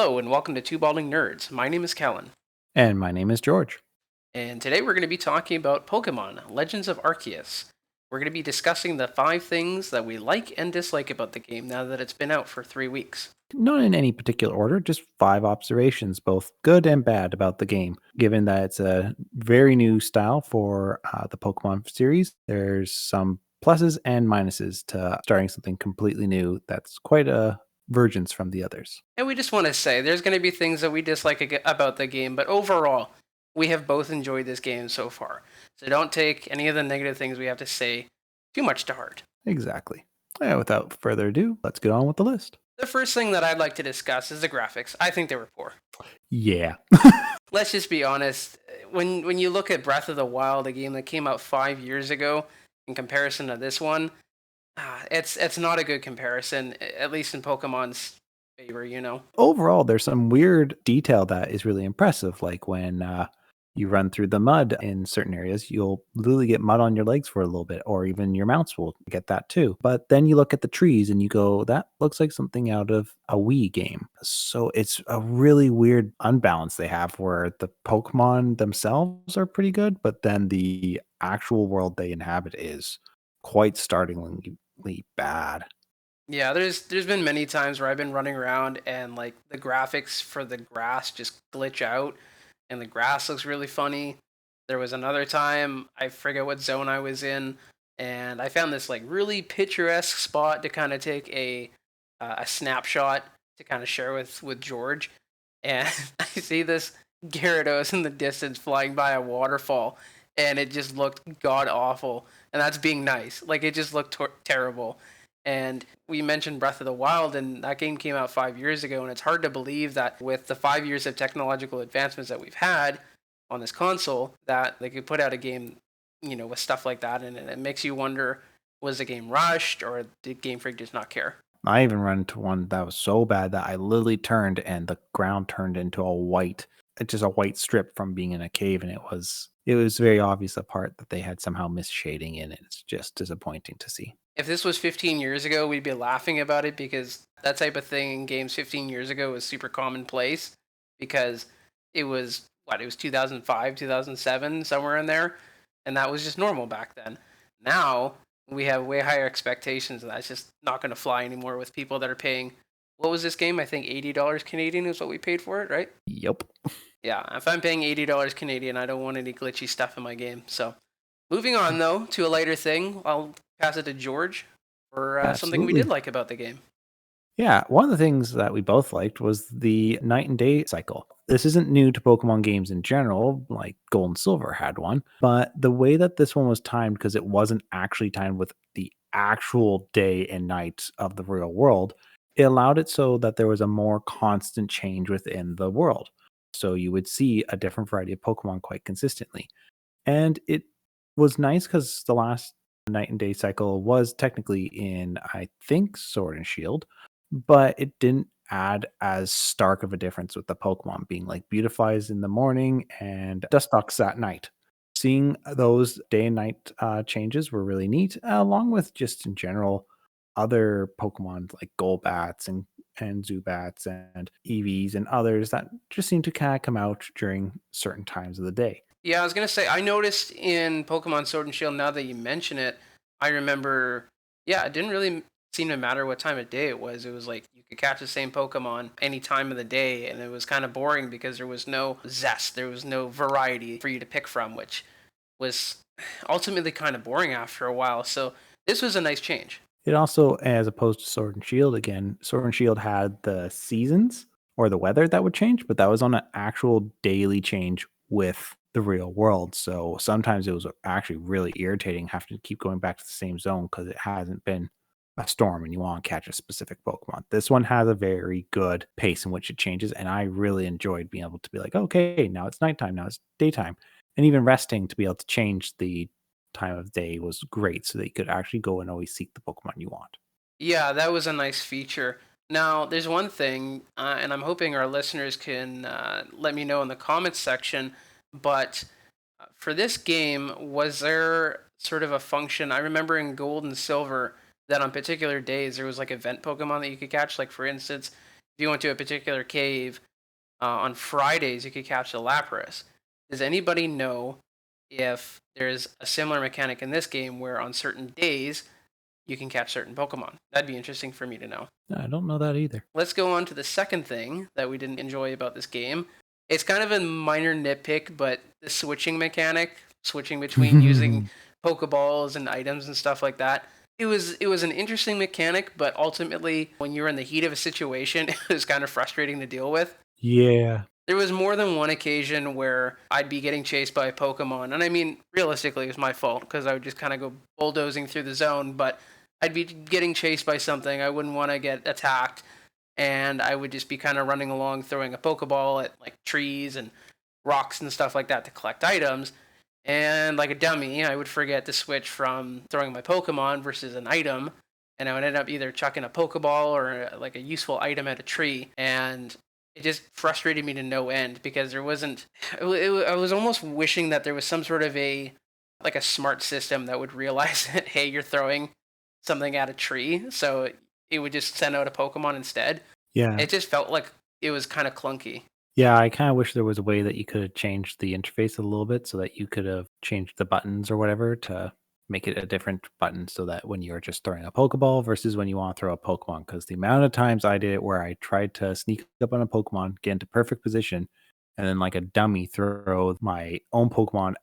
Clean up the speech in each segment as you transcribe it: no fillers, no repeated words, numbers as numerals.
Hello and welcome to Two Balding Nerds. My name is Kellen, And my name is George. and today we're going to be talking about Pokemon Legends of Arceus. We're going to be discussing the 5 things that we like and dislike about the game now that it's been out for 3 weeks. Not in any particular order, just 5 observations, both good and bad, about the game. Given that it's a very new style for the Pokemon series, there's some pluses and minuses to starting something completely new that's quite a divergence from the others. And we just want to say there's going to be things that we dislike about the game, but overall, we have both enjoyed this game so far. So don't take any of the negative things we have to say too much to heart. Exactly. Without further ado, let's get on with the list. The first thing that I'd like to discuss is the graphics. I think they were poor. Yeah. Let's just be honest. When you look at Breath of the Wild, a game that came out 5 years ago, in comparison to this one, it's not a good comparison. At least in Pokemon's favor. Overall, there's some weird detail that is really impressive. Like when you run through the mud in certain areas, you'll literally get mud on your legs for a little bit, or even your mounts will get that too. But then you look at the trees and you go, that looks like something out of a Wii game. So it's a really weird unbalance they have where the Pokemon themselves are pretty good, but then the actual world they inhabit is quite startlingly bad. Yeah, there's been many times where I've been running around and like the graphics for the grass just glitch out and the grass looks really funny. There was another time, I forget what zone I was in, and I found this like really picturesque spot to kind of take a snapshot to kind of share with George, and I see this Gyarados in the distance flying by a waterfall, and it just looked god awful, and that's being nice. Like it just looked terrible. And we mentioned Breath of the Wild, and that game came out 5 years ago, and it's hard to believe that with the 5 years of technological advancements that we've had on this console, that they could put out a game, with stuff like that, and it makes you wonder: was the game rushed, or did Game Freak just not care? I even run into one that was so bad that I literally turned and the ground turned into just a white strip from being in a cave, and it was very obvious a part that they had somehow missed shading in it. It's just disappointing to see. If this was 15 years ago, we'd be laughing about it because that type of thing in games 15 years ago was super commonplace because it was what it was 2005, 2007, somewhere in there, and that was just normal back then. Now we have way higher expectations, and that's just not going to fly anymore with people that are paying. What was this game? I think $80 Canadian is what we paid for it, right? Yep. Yeah, if I'm paying $80 Canadian, I don't want any glitchy stuff in my game. So, moving on though to a lighter thing, I'll pass it to George for something we did Absolutely. like about the game. Yeah, one of the things that we both liked was the night and day cycle. This isn't new to Pokemon games in general, like Gold and Silver had one, but the way that this one was timed, because it wasn't actually timed with the actual day and night of the real world, it allowed it so that there was a more constant change within the world. So you would see a different variety of Pokemon quite consistently. And it was nice because the last night and day cycle was technically in, I think, Sword and Shield, but it didn't add as stark of a difference with the Pokemon being like beautifies in the morning and Dustox at night. Seeing those day and night changes were really neat, along with just in general other Pokemon like Golbats and Zubats and Eevees and others that just seem to kind of come out during certain times of the day. Yeah, I was gonna say I noticed in Pokemon Sword and Shield. Now that you mention it, I remember. Yeah, it didn't really seem to matter what time of day it was. It was like you could catch the same Pokemon any time of the day, and it was kind of boring because there was no zest, there was no variety for you to pick from, which was ultimately kind of boring after a while. So this was a nice change. It also, as opposed to Sword and Shield, again, Sword and Shield had the seasons or the weather that would change, but that was on an actual daily change with the real world. So sometimes it was actually really irritating having to keep going back to the same zone because it hasn't been a storm and you want to catch a specific Pokemon. This one has a very good pace in which it changes, and I really enjoyed being able to be like, okay, now it's nighttime, now it's daytime, and even resting to be able to change the time of day was great so that you could actually go and always seek the Pokemon you want. Yeah, that was a nice feature. Now, there's one thing, and I'm hoping our listeners can let me know in the comments section, but for this game, was there sort of a function? I remember in Gold and Silver that on particular days there was like event Pokemon that you could catch. Like, for instance, if you went to a particular cave on Fridays, you could catch the Lapras. Does anybody know if there's a similar mechanic in this game where on certain days you can catch certain Pokemon? That'd be interesting for me to know. I don't know that either. Let's go on to the second thing that we didn't enjoy about this game. It's kind of a minor nitpick, but the switching mechanic, switching between using Pokeballs and items and stuff like that. It was an interesting mechanic, but ultimately, when you're in the heat of a situation, it was kind of frustrating to deal with. Yeah. There was more than one occasion where I'd be getting chased by a Pokemon. And I mean, realistically, it was my fault because I would just kind of go bulldozing through the zone, but I'd be getting chased by something. I wouldn't want to get attacked. And I would just be kind of running along, throwing a Pokeball at like trees and rocks and stuff like that to collect items. And like a dummy, I would forget to switch from throwing my Pokemon versus an item. And I would end up either chucking a Pokeball or like a useful item at a tree. And it just frustrated me to no end because there wasn't. I was almost wishing that there was some sort of a smart system that would realize that hey, you're throwing something at a tree, so it would just send out a Pokemon instead. Yeah. It just felt like it was kind of clunky. Yeah, I kinda wish there was a way that you could have changed the interface a little bit so that you could have changed the buttons or whatever to make it a different button so that when you're just throwing a Pokeball versus when you wanna throw a Pokemon. Because the amount of times I did it where I tried to sneak up on a Pokemon, get into perfect position, and then like a dummy throw my own Pokemon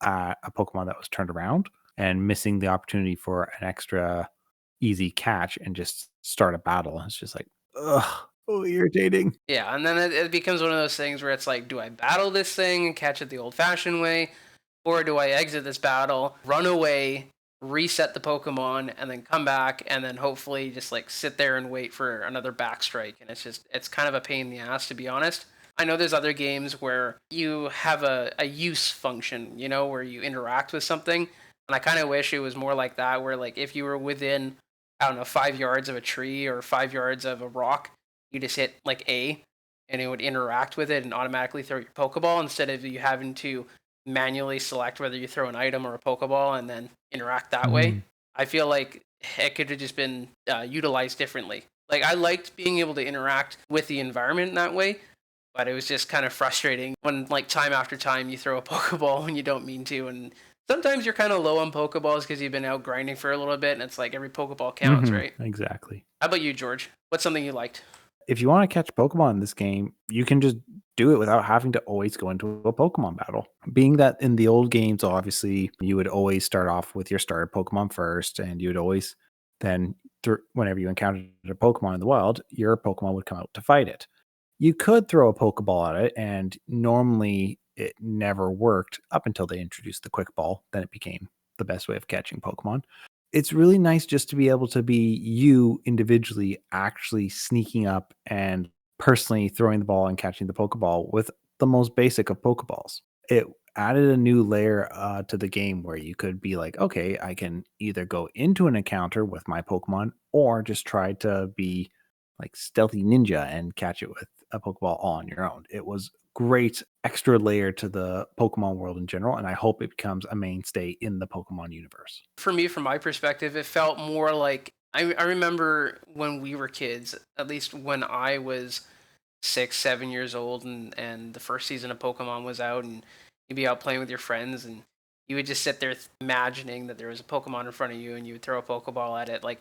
at a Pokemon that was turned around and missing the opportunity for an extra easy catch and just start a battle. It's just like, ugh, so irritating. Yeah, and then it becomes one of those things where it's like, do I battle this thing and catch it the old-fashioned way, or do I exit this battle, run away, reset the Pokemon, and then come back, and then hopefully just like sit there and wait for another backstrike? And it's kind of a pain in the ass, to be honest. I know there's other games where you have a use function, where you interact with something, and I kind of wish it was more like that, where like if you were within, I don't know, 5 yards of a tree or 5 yards of a rock, you just hit like A, and it would interact with it and automatically throw your Pokeball instead of you having to manually select whether you throw an item or a Pokeball and then interact that way. Mhm. I feel like it could have just been utilized differently. Like I liked being able to interact with the environment in that way, but it was just kind of frustrating when like time after time you throw a Pokeball when you don't mean to, and sometimes you're kind of low on Pokeballs because you've been out grinding for a little bit, and it's like every Pokeball counts, Mhm. right? Exactly. How about you, George? What's something you liked? If you wanna catch Pokemon in this game, you can just do it without having to always go into a Pokemon battle. Being that in the old games, obviously, you would always start off with your starter Pokemon first, and you would always then whenever you encountered a Pokemon in the wild, your Pokemon would come out to fight it. You could throw a Pokeball at it, and normally it never worked up until they introduced the Quick Ball, then it became the best way of catching Pokemon. It's really nice just to be able to be you individually actually sneaking up and personally throwing the ball and catching the Pokeball with the most basic of Pokeballs. It added a new layer to the game where you could be like, okay, I can either go into an encounter with my Pokemon or just try to be like stealthy ninja and catch it with a Pokeball all on your own. It was great extra layer to the Pokemon world in general, and I hope it becomes a mainstay in the Pokemon universe. For me, from my perspective, it felt more like I remember when we were kids, at least when I was 6, 7 years old, and the first season of Pokemon was out, and you'd be out playing with your friends, and you would just sit there imagining that there was a Pokemon in front of you, and you would throw a Pokeball at it. Like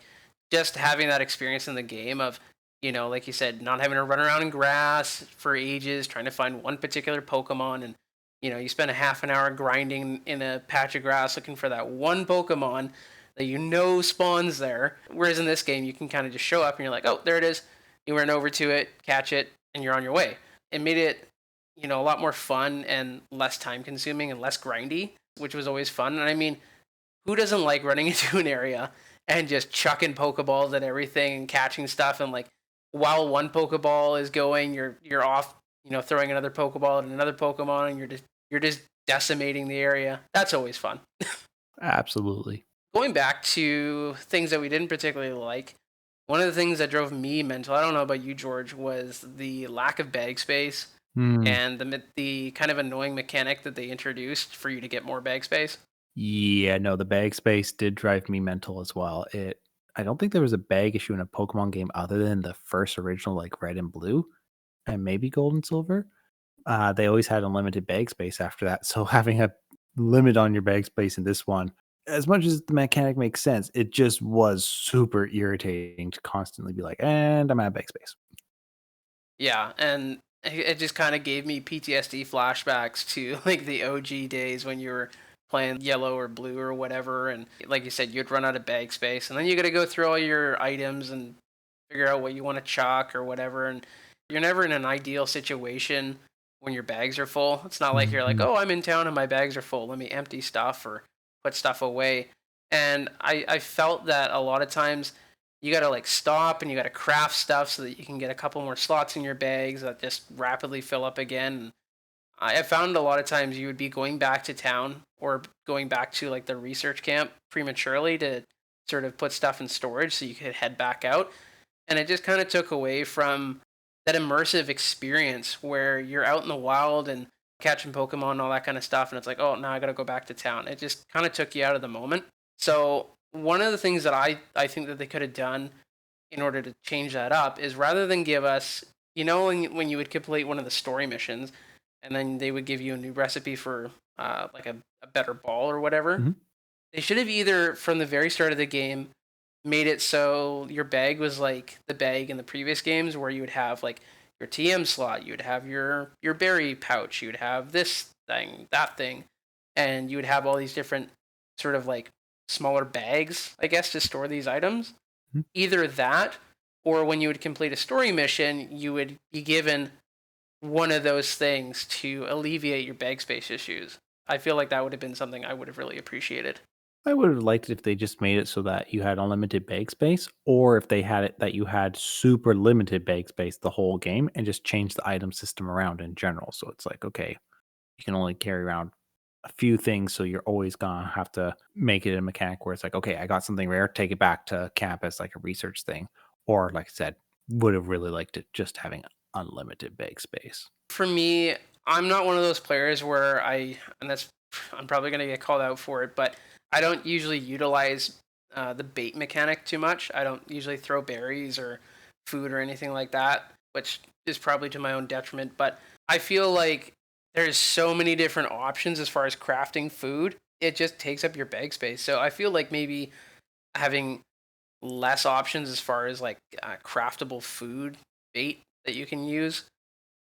just having that experience in the game of, like you said, not having to run around in grass for ages, trying to find one particular Pokemon, and you spend a half an hour grinding in a patch of grass looking for that one Pokemon that spawns there. Whereas in this game, you can kind of just show up and you're like, oh, there it is. You run over to it, catch it, and you're on your way. It made it, a lot more fun and less time consuming and less grindy, which was always fun. And I mean, who doesn't like running into an area and just chucking Pokeballs at everything and catching stuff, and like while one Pokeball is going, you're off, throwing another Pokeball at another Pokemon, and you're just decimating the area. That's always fun. Absolutely. Going back to things that we didn't particularly like, one of the things that drove me mental, I don't know about you, George, was the lack of bag space Hmm. and the kind of annoying mechanic that they introduced for you to get more bag space. Yeah, no, the bag space did drive me mental as well. It I don't think there was a bag issue in a Pokemon game other than the first original, like Red and Blue, and maybe Gold and Silver. They always had unlimited bag space after that. So having a limit on your bag space in this one, as much as the mechanic makes sense, it just was super irritating to constantly be like, and I'm out of bag space. Yeah, and it just kind of gave me PTSD flashbacks to like the OG days when you were playing yellow or blue or whatever, and like you said, you'd run out of bag space, and then you got to go through all your items and figure out what you want to chalk or whatever, and you're never in an ideal situation when your bags are full. It's not like you're like, Mhm. oh, I'm in town and my bags are full. Let me empty stuff or put stuff away. And I felt that a lot of times you got to like stop and you got to craft stuff so that you can get a couple more slots in your bags that just rapidly fill up again. I found a lot of times you would be going back to town or going back to like the research camp prematurely to sort of put stuff in storage so you could head back out. And it just kind of took away from that immersive experience where you're out in the wild and catching Pokemon and all that kind of stuff. And it's like, oh, now I got to go back to town. It just kind of took you out of the moment. So one of the things that I think that they could have done in order to change that up is rather than give us, when you would complete one of the story missions, and then they would give you a new recipe for like a better ball or whatever. Mhm. They should have either from the very start of the game made it so your bag was like the bag in the previous games where you would have like your TM slot, you would have your berry pouch, you would have this thing, that thing, and you would have all these different sort of like smaller bags, I guess, to store these items. Mhm. Either that, or when you would complete a story mission, you would be given one of those things to alleviate your bag space issues. I feel like that would have been something I would have really appreciated. I would have liked it if they just made it so that you had unlimited bag space, or if they had it that you had super limited bag space the whole game and just change the item system around in general. So it's like, okay, you can only carry around a few things, so you're always gonna have to make it a mechanic where it's like, okay, I got something rare, take it back to camp as like a research thing. Or like I said, would have really liked it just having unlimited bag space. For me, I'm not one of those players where and that's, I'm probably going to get called out for it, but I don't usually utilize the bait mechanic too much. I don't usually throw berries or food or anything like that, which is probably to my own detriment. But I feel like there's so many different options as far as crafting food. It just takes up your bag space. So I feel like maybe having less options as far as like craftable food bait that you can use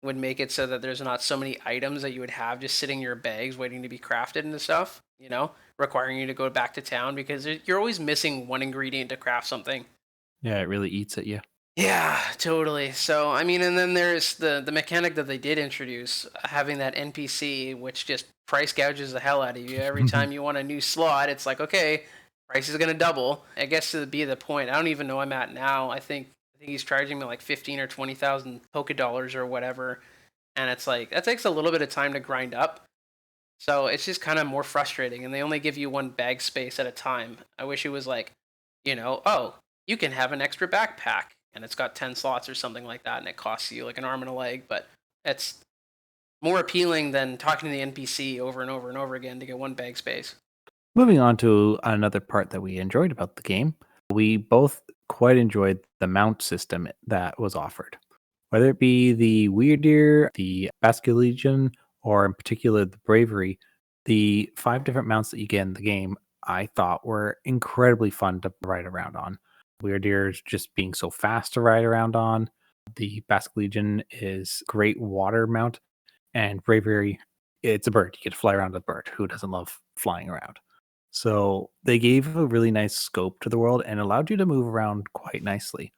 would make it so that there's not so many items that you would have just sitting in your bags waiting to be crafted and stuff, requiring you to go back to town because you're always missing one ingredient to craft something. Yeah, it really eats at you. Yeah, totally. So, I mean, and then there's the mechanic that they did introduce, having that NPC, which just price gouges the hell out of you. Every time you want a new slot, it's like, okay, price is gonna double. I guess to be the point, I don't even know I'm at now. I think he's charging me like 15 or 20,000 Poké dollars or whatever, and it's like that takes a little bit of time to grind up. So it's just kind of more frustrating, and they only give you one bag space at a time. I wish it was like, oh, you can have an extra backpack, and it's got 10 slots or something like that, and it costs you like an arm and a leg. But it's more appealing than talking to the NPC over and over and over again to get one bag space. Moving on to another part that we enjoyed about the game, we both quite enjoyed the mount system that was offered. Whether it be the Weird Deer, the Basculegion, or in particular the Bravery, the 5 different mounts that you get in the game, I thought were incredibly fun to ride around on. Weird Deer is just being so fast to ride around on. The Basculegion is great water mount, and Bravery, it's a bird. You get to fly around with a bird. Who doesn't love flying around? So they gave a really nice scope to the world and allowed you to move around quite nicely.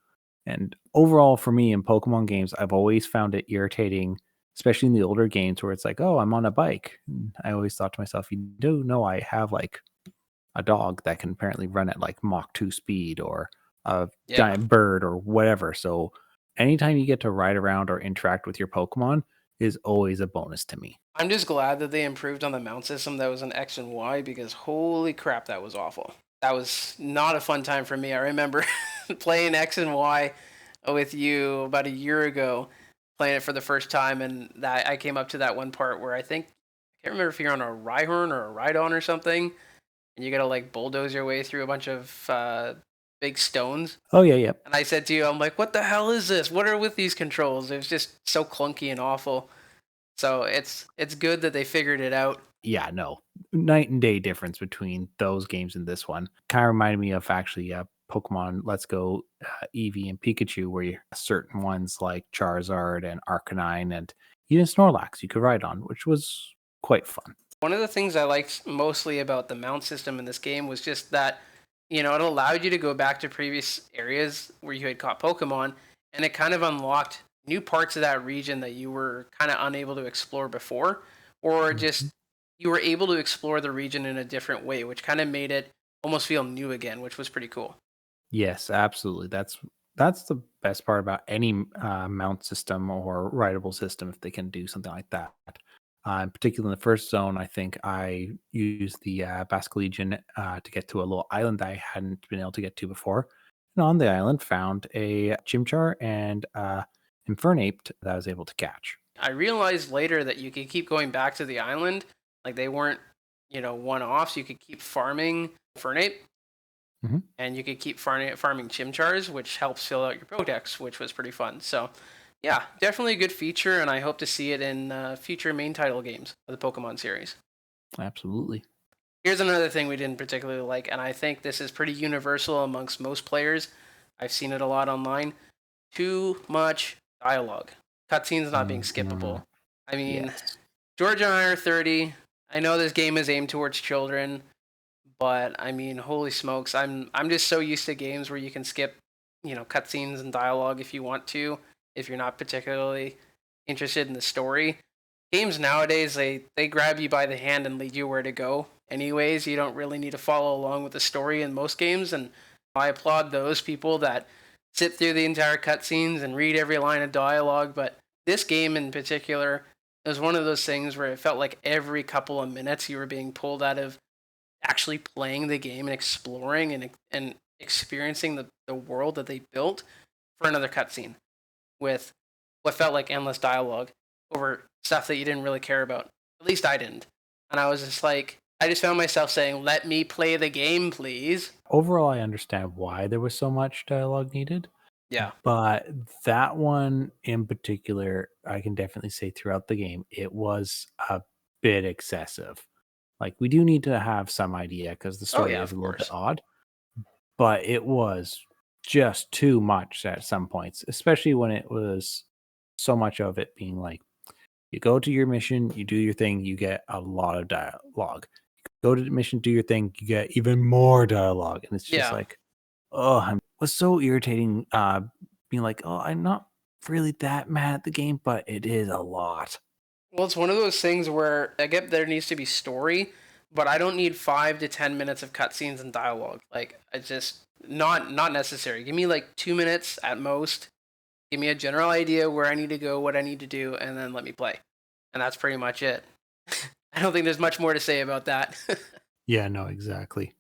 And overall, for me in Pokemon games, I've always found it irritating, especially in the older games where it's like, oh, I'm on a bike. And I always thought to myself, you do know I have like a dog that can apparently run at like Mach 2 speed or a Yeah. giant bird or whatever. So anytime you get to ride around or interact with your Pokemon is always a bonus to me. I'm just glad that they improved on the mount system that was in X and Y because holy crap, that was awful. That was not a fun time for me. I remember playing X and Y with you about a year ago, playing it for the first time, and that I came up to that one part where I can't remember if you're on a Rhyhorn or a Rhydon or something, and you gotta like bulldoze your way through a bunch of big stones. Oh yeah, yeah. And I said to you, I'm like, what the hell is this? What are with these controls? It was just so clunky and awful. So it's good that they figured it out. Yeah, no. Night and day difference between those games and this one. Kind of reminded me of actually Pokemon Let's Go Eevee and Pikachu, where you certain ones like Charizard and Arcanine and even Snorlax you could ride on, which was quite fun. One of the things I liked mostly about the mount system in this game was just that, it allowed you to go back to previous areas where you had caught Pokemon, and it kind of unlocked new parts of that region that you were kind of unable to explore before, or Mhm. just you were able to explore the region in a different way, which kind of made it almost feel new again, which was pretty cool. Yes, absolutely. That's the best part about any mount system or rideable system if they can do something like that. In particular, in the first zone, I think I used the Basque to get to a little island that I hadn't been able to get to before. And on the island, found a Chimchar and Infernape that I was able to catch. I realized later that you could keep going back to the island, like they weren't, one offs. You could keep farming Fernape, Mhm. and you could keep farming Chimchars, which helps fill out your Pokedex, which was pretty fun. So, yeah, definitely a good feature, and I hope to see it in future main title games of the Pokemon series. Absolutely. Here's another thing we didn't particularly like, and I think this is pretty universal amongst most players. I've seen it a lot online. Too much dialogue. Cutscenes not being Mhm. skippable. I mean, Yes. Georgia and I are 30. I know this game is aimed towards children, but I mean, holy smokes, I'm just so used to games where you can skip, cutscenes and dialogue if you want to, if you're not particularly interested in the story. Games nowadays they grab you by the hand and lead you where to go. Anyways, you don't really need to follow along with the story in most games, and I applaud those people that sit through the entire cutscenes and read every line of dialogue. But this game in particular was one of those things where it felt like every couple of minutes you were being pulled out of actually playing the game and exploring and experiencing the world that they built for another cutscene with what felt like endless dialogue over stuff that you didn't really care about. At least I didn't. And I was just like, I just found myself saying, "Let me play the game, please." Overall, I understand why there was so much dialogue needed. Yeah. But that one in particular, I can definitely say throughout the game, it was a bit excessive. Like, we do need to have some idea because the Oh story yeah, is of a little bit course. odd, but it was just too much at some points, especially when it was so much of it being like, you go to your mission, you do your thing, you get a lot of dialogue. Go to the mission, do your thing, you get even more dialogue. And it's just Yeah. like, oh, I was so irritating, being like, "Oh, I'm not really that mad at the game, but it is a lot." Well, it's one of those things where I get there needs to be story, but I don't need 5 to 10 minutes of cutscenes and dialogue. Like, it's just not necessary. Give me like 2 minutes at most. Give me a general idea where I need to go, what I need to do, and then let me play. And that's pretty much it. I don't think there's much more to say about that. Yeah, no, exactly.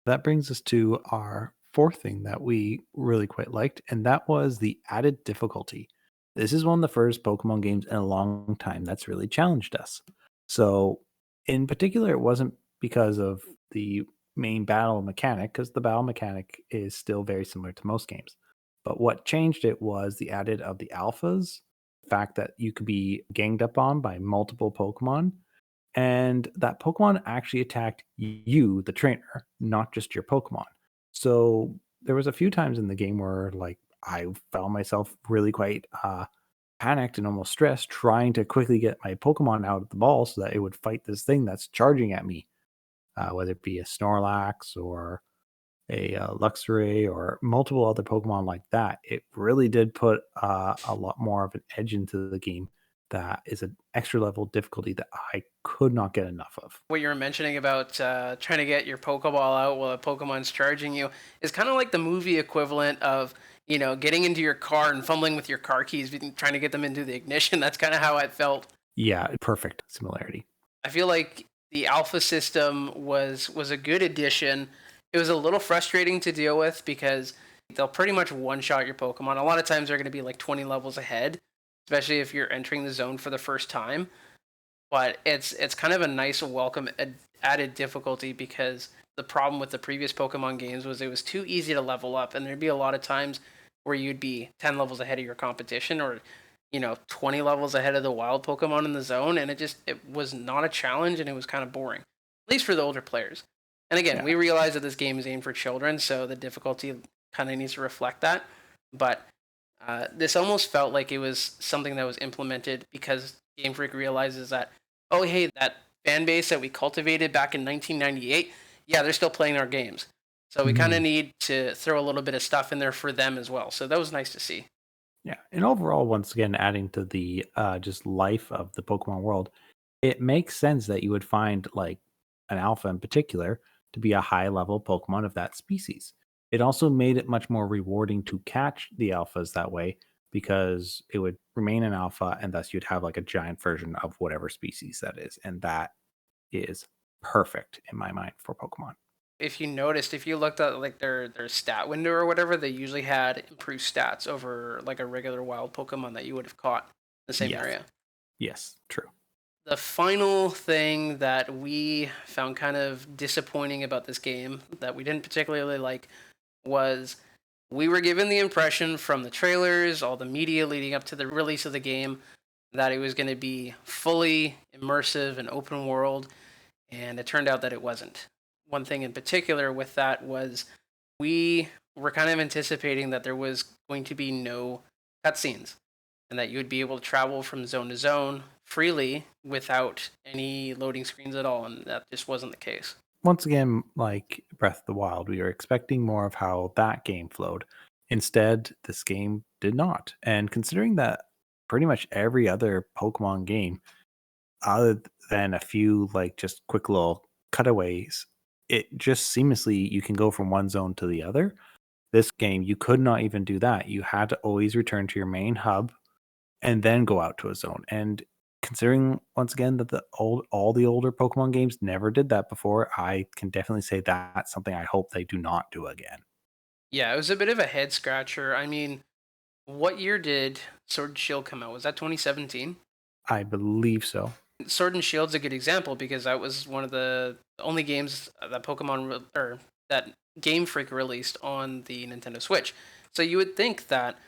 That brings us to our fourth thing that we really quite liked, and that was the added difficulty. This is one of the first Pokemon games in a long time that's really challenged us. So, in particular, it wasn't because of the main battle mechanic, because the battle mechanic is still very similar to most games. But what changed it was the added of the alphas, the fact that you could be ganged up on by multiple Pokemon, and that Pokemon actually attacked you, the trainer, not just your Pokemon. So there was a few times in the game where like I found myself really quite panicked and almost stressed trying to quickly get my Pokemon out of the ball so that it would fight this thing that's charging at me, whether it be a Snorlax or a Luxray or multiple other Pokemon like that. It really did put a lot more of an edge into the game that is an extra level of difficulty that I could not get enough of. What you were mentioning about trying to get your Pokeball out while a Pokemon's charging you is kind of like the movie equivalent of, getting into your car and fumbling with your car keys, trying to get them into the ignition. That's kind of how it felt. Yeah, perfect similarity. I feel like the alpha system was a good addition. It was a little frustrating to deal with because they'll pretty much one shot your Pokemon. A lot of times they're going to be like 20 levels ahead, especially if you're entering the zone for the first time. But it's kind of a nice welcome added difficulty because the problem with the previous Pokemon games was it was too easy to level up, and there'd be a lot of times where you'd be 10 levels ahead of your competition, or 20 levels ahead of the wild Pokemon in the zone, and it was not a challenge, and it was kind of boring, at least for the older players. And again, Yeah. we realize that this game is aimed for children, so the difficulty kind of needs to reflect that. But this almost felt like it was something that was implemented because Game Freak realizes that, oh, hey, that fan base that we cultivated back in 1998, yeah, they're still playing our games. So we kind of Mhm. need to throw a little bit of stuff in there for them as well. So that was nice to see. Yeah. And overall, once again, adding to the just life of the Pokemon world, it makes sense that you would find like an alpha in particular to be a high level Pokemon of that species. It also made it much more rewarding to catch the alphas that way because it would remain an alpha and thus you'd have like a giant version of whatever species that is. And that is perfect in my mind for Pokemon. If you noticed, if you looked at like their stat window or whatever, they usually had improved stats over like a regular wild Pokemon that you would have caught in the same Yes. area. Yes. True. The final thing that we found kind of disappointing about this game that we didn't particularly like was we were given the impression from the trailers, all the media leading up to the release of the game, that it was going to be fully immersive and open world, and it turned out that it wasn't. One thing in particular with that was we were kind of anticipating that there was going to be no cutscenes and that you would be able to travel from zone to zone freely without any loading screens at all, and that just wasn't the case. Once again, like Breath of the Wild, we were expecting more of how that game flowed. Instead, this game did not. And considering that pretty much every other Pokemon game, other than a few like just quick little cutaways, it just seamlessly you can go from one zone to the other. This game, you could not even do that. You had to always return to your main hub and then go out to a zone. And considering once again that the old all the older Pokemon games never did that before, I can definitely say that's something I hope they do not do again. Yeah, it was a bit of a head scratcher. I mean, what year did Sword and Shield come out? Was that 2017? I believe so. Sword and Shield's a good example because that was one of the only games that or that Game Freak released on the Nintendo Switch. So you would think that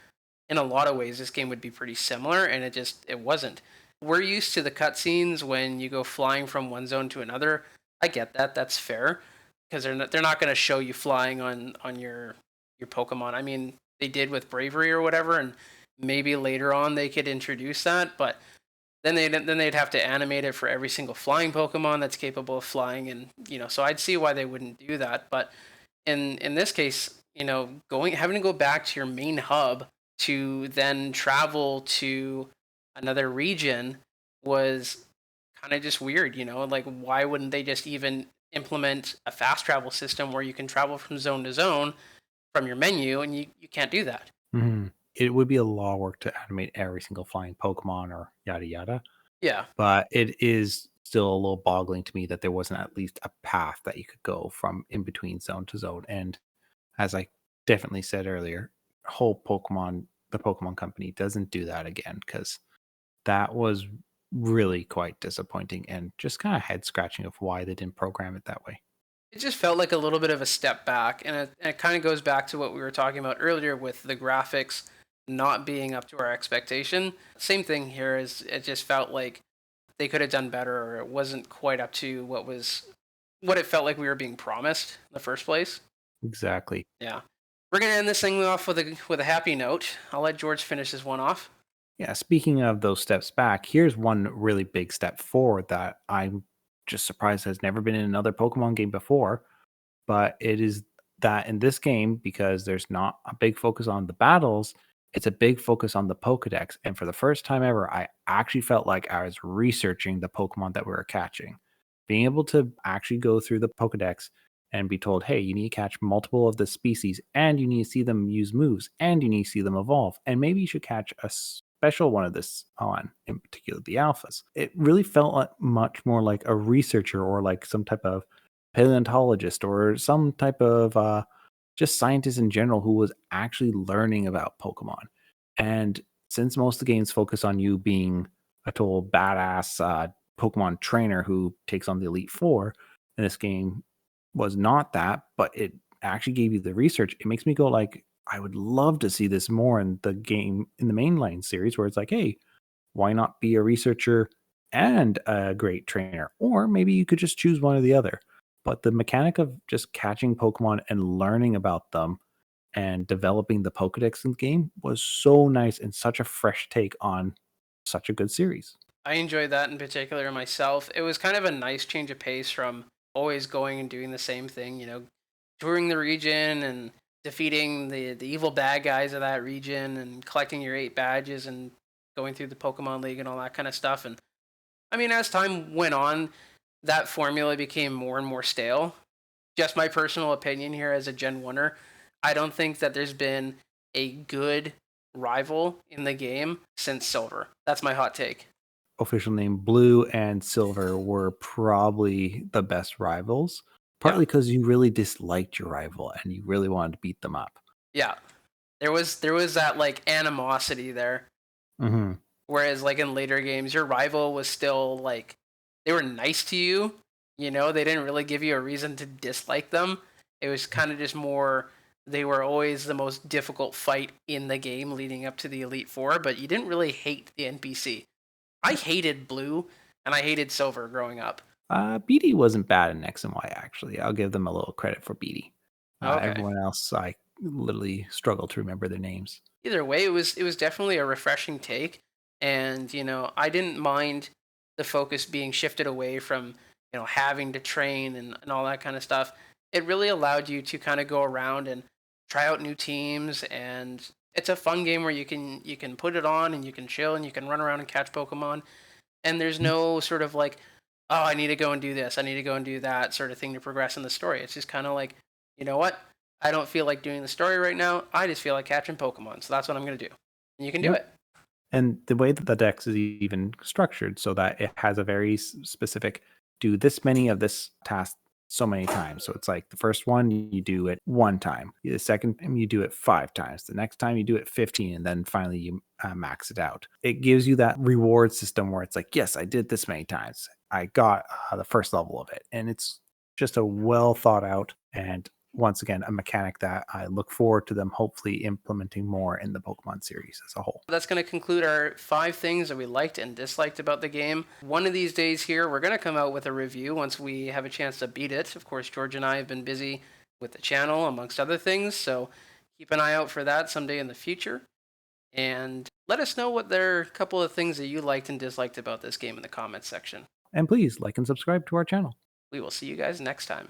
in a lot of ways this game would be pretty similar, and it wasn't. We're used to the cutscenes when you go flying from one zone to another. I get that. That's fair because they're not going to show you flying on your Pokemon. I mean, they did with Bravery or whatever, and maybe later on they could introduce that, but then they'd have to animate it for every single flying Pokemon that's capable of flying, and so I'd see why they wouldn't do that. But in this case, going having to go back to your main hub to then travel to another region was kind of just weird. Like, why wouldn't they just even implement a fast travel system where you can travel from zone to zone from your menu, and you can't do that. Mhm. It would be a lot of work to animate every single flying Pokemon or yada yada, Yeah. but it is still a little boggling to me that there wasn't at least a path that you could go from in between zone to zone. And as I definitely said earlier, whole the Pokemon company doesn't do that again because that was really quite disappointing and just kind of head scratching of why they didn't program it that way. It just felt like a little bit of a step back, and it kind of goes back to what we were talking about earlier with the graphics not being up to our expectation. Same thing here is it just felt like they could have done better, or it wasn't quite up to what it felt like we were being promised in the first place. Exactly. Yeah, we're gonna end this thing off with a happy note. I'll let George finish this one off. Yeah. Speaking of those steps back, here's one really big step forward that I'm just surprised has never been in another Pokemon game before. But it is that in this game, because there's not a big focus on the battles, it's a big focus on the Pokedex. And for the first time ever, I actually felt like I was researching the Pokemon that we were catching. Being able to actually go through the Pokedex and be told, hey, you need to catch multiple of the species, and you need to see them use moves, and you need to see them evolve, and maybe you should catch a special one of this on, in particular, the alphas. It really felt much more like a researcher or like some type of paleontologist or some type of just scientist in general who was actually learning about Pokemon. And since most of the games focus on you being a total badass Pokemon trainer who takes on the Elite Four, in this game, was not that, but it actually gave you the research. It makes me go like, I would love to see this more in the game in the mainline series where it's like, hey, why not be a researcher and a great trainer? Or maybe you could just choose one or the other. But the mechanic of just catching Pokemon and learning about them and developing the Pokedex in the game was so nice and such a fresh take on such a good series. I enjoyed that in particular myself. It was kind of a nice change of pace from always going and doing the same thing, touring the region and defeating the evil bad guys of that region and collecting your 8 badges and going through the Pokemon League and all that kind of stuff. And I mean, as time went on, that formula became more and more stale. Just my personal opinion here as a Gen 1er, I don't think that there's been a good rival in the game since Silver. That's my hot take. Official name Blue and Silver were probably the best rivals, Yeah. partly because you really disliked your rival and you really wanted to beat them up. Yeah. There was that like animosity there. Hmm. Whereas like in later games, your rival was still like they were nice to you. They didn't really give you a reason to dislike them. It was kind of just more they were always the most difficult fight in the game leading up to the Elite Four, but you didn't really hate the NPC. I hated Blue and I hated Silver growing up. BD wasn't bad in X and Y, actually. I'll give them a little credit for BD. Okay. Everyone else, I literally struggle to remember their names. Either way, it was definitely a refreshing take, and I didn't mind the focus being shifted away from having to train and all that kind of stuff. It really allowed you to kind of go around and try out new teams, and it's a fun game where you can put it on and you can chill and you can run around and catch Pokemon, and there's no sort of like, oh, I need to go and do this, I need to go and do that sort of thing to progress in the story. It's just kind of like, you know what? I don't feel like doing the story right now. I just feel like catching Pokemon. So that's what I'm going to do. And you can do Yep. it. And the way that the dex is even structured so that it has a very specific do this many of this task so many times. So it's like the first one you do it one time, the second time you do it 5 times, the next time you do it 15, and then finally you max it out. It gives you that reward system where it's like, yes, I did this many times. I got the first level of it, and it's just a well thought out and once again a mechanic that I look forward to them hopefully implementing more in the Pokemon series as a whole. That's going to conclude our 5 things that we liked and disliked about the game. One of these days here, we're going to come out with a review once we have a chance to beat it. Of course, George and I have been busy with the channel, amongst other things. So keep an eye out for that someday in the future. And let us know what there are a couple of things that you liked and disliked about this game in the comments section. And please like and subscribe to our channel. We will see you guys next time.